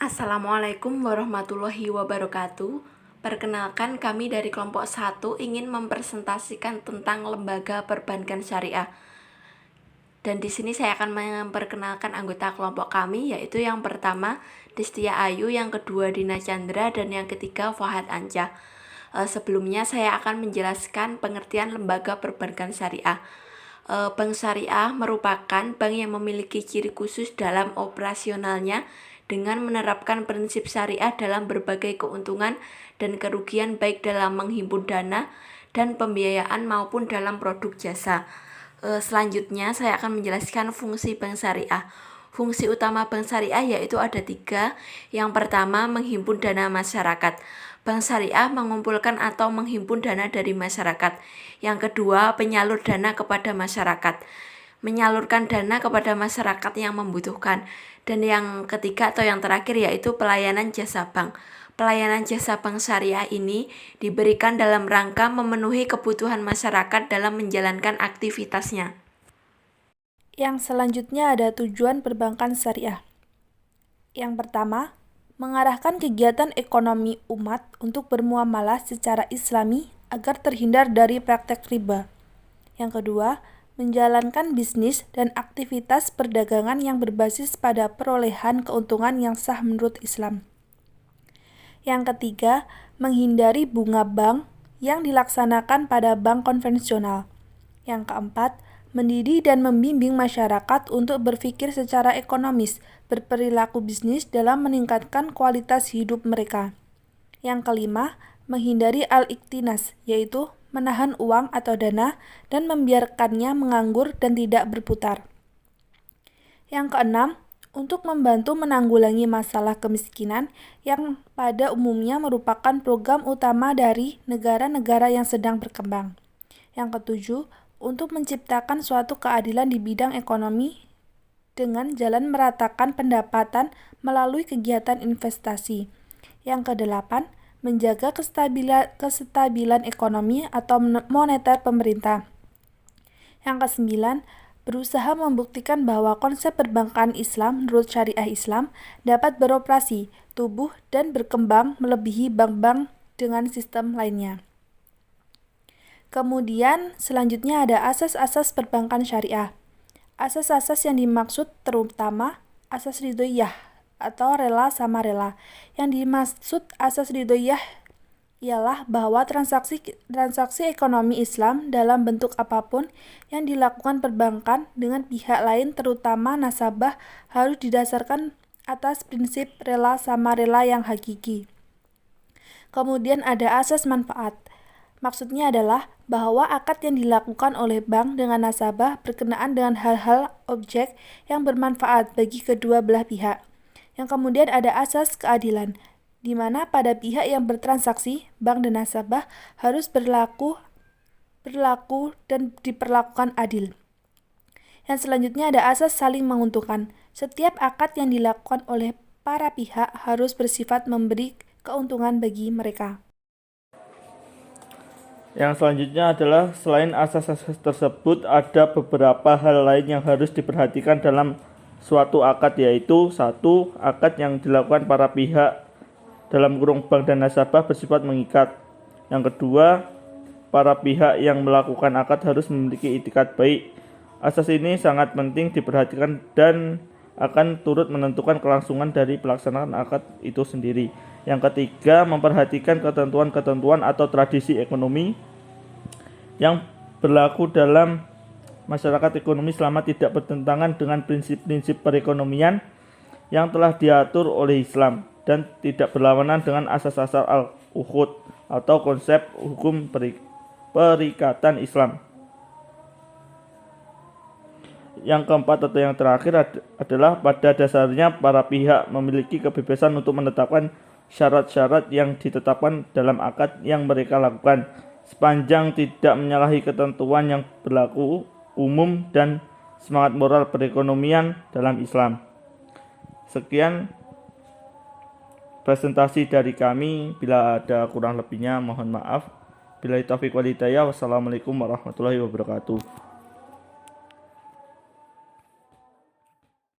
Assalamualaikum warahmatullahi wabarakatuh. Perkenalkan, kami dari kelompok 1 ingin mempresentasikan tentang lembaga perbankan syariah. Dan di sini saya akan memperkenalkan anggota kelompok kami, yaitu yang pertama Destia Ayu, yang kedua Dina Chandra, dan yang ketiga Fahad Anca. Sebelumnya saya akan menjelaskan pengertian lembaga perbankan syariah. Bank syariah merupakan bank yang memiliki ciri khusus dalam operasionalnya dengan menerapkan prinsip syariah dalam berbagai keuntungan dan kerugian, baik dalam menghimpun dana dan pembiayaan maupun dalam produk jasa. Selanjutnya saya akan menjelaskan fungsi bank syariah. Fungsi utama bank syariah yaitu ada 3. Yang pertama, menghimpun dana masyarakat. Bank syariah mengumpulkan atau menghimpun dana dari masyarakat. Yang kedua, penyalur dana kepada masyarakat, menyalurkan dana kepada masyarakat yang membutuhkan. Dan yang ketiga atau yang terakhir yaitu pelayanan jasa bank. Pelayanan jasa bank syariah ini diberikan dalam rangka memenuhi kebutuhan masyarakat dalam menjalankan aktivitasnya. Yang selanjutnya ada tujuan perbankan syariah. Yang pertama, mengarahkan kegiatan ekonomi umat untuk bermuamalah secara islami agar terhindar dari praktek riba. Yang kedua, menjalankan bisnis dan aktivitas perdagangan yang berbasis pada perolehan keuntungan yang sah menurut Islam. Yang ketiga, menghindari bunga bank yang dilaksanakan pada bank konvensional. Yang keempat, mendidik dan membimbing masyarakat untuk berpikir secara ekonomis, berperilaku bisnis dalam meningkatkan kualitas hidup mereka. Yang kelima, menghindari al-iktinas, yaitu menahan uang atau dana dan membiarkannya menganggur dan tidak berputar. Yang keenam, untuk membantu menanggulangi masalah kemiskinan yang pada umumnya merupakan program utama dari negara-negara yang sedang berkembang. Yang ketujuh, untuk menciptakan suatu keadilan di bidang ekonomi dengan jalan meratakan pendapatan melalui kegiatan investasi. Yang kedelapan, menjaga kestabilan ekonomi atau moneter pemerintah. Yang kesembilan, berusaha membuktikan bahwa konsep perbankan Islam menurut syariah Islam dapat beroperasi, tumbuh, dan berkembang melebihi bank-bank dengan sistem lainnya. Kemudian selanjutnya ada asas-asas perbankan syariah. Asas-asas yang dimaksud terutama asas ridhoiyah atau rela sama rela. Yang dimaksud asas ridhoiyah ialah bahwa transaksi ekonomi Islam dalam bentuk apapun yang dilakukan perbankan dengan pihak lain terutama nasabah harus didasarkan atas prinsip rela sama rela yang hakiki. Kemudian ada asas manfaat. Maksudnya adalah bahwa akad yang dilakukan oleh bank dengan nasabah berkenaan dengan hal-hal objek yang bermanfaat bagi kedua belah pihak. Yang kemudian ada asas keadilan, di mana pada pihak yang bertransaksi, bank dan nasabah harus berlaku dan diperlakukan adil. Yang selanjutnya ada asas saling menguntungkan. Setiap akad yang dilakukan oleh para pihak harus bersifat memberi keuntungan bagi mereka. Yang selanjutnya adalah selain asas-asas tersebut ada beberapa hal lain yang harus diperhatikan dalam suatu akad, yaitu 1. Akad yang dilakukan para pihak dalam kurung bank dan nasabah bersifat mengikat. Yang kedua, para pihak yang melakukan akad harus memiliki itikat baik. Asas ini sangat penting diperhatikan dan akan turut menentukan kelangsungan dari pelaksanaan akad itu sendiri. Yang ketiga, memperhatikan ketentuan-ketentuan atau tradisi ekonomi yang berlaku dalam masyarakat ekonomi selama tidak bertentangan dengan prinsip-prinsip perekonomian yang telah diatur oleh Islam dan tidak berlawanan dengan asas-asas al-ukhud atau konsep hukum perikatan Islam. Yang keempat atau yang terakhir adalah pada dasarnya para pihak memiliki kebebasan untuk menetapkan syarat-syarat yang ditetapkan dalam akad yang mereka lakukan, sepanjang tidak menyalahi ketentuan yang berlaku umum dan semangat moral perekonomian dalam Islam. Sekian presentasi dari kami. Bila ada kurang lebihnya mohon maaf. Billahi taufiq wal hidayah. Wassalamualaikum warahmatullahi wabarakatuh.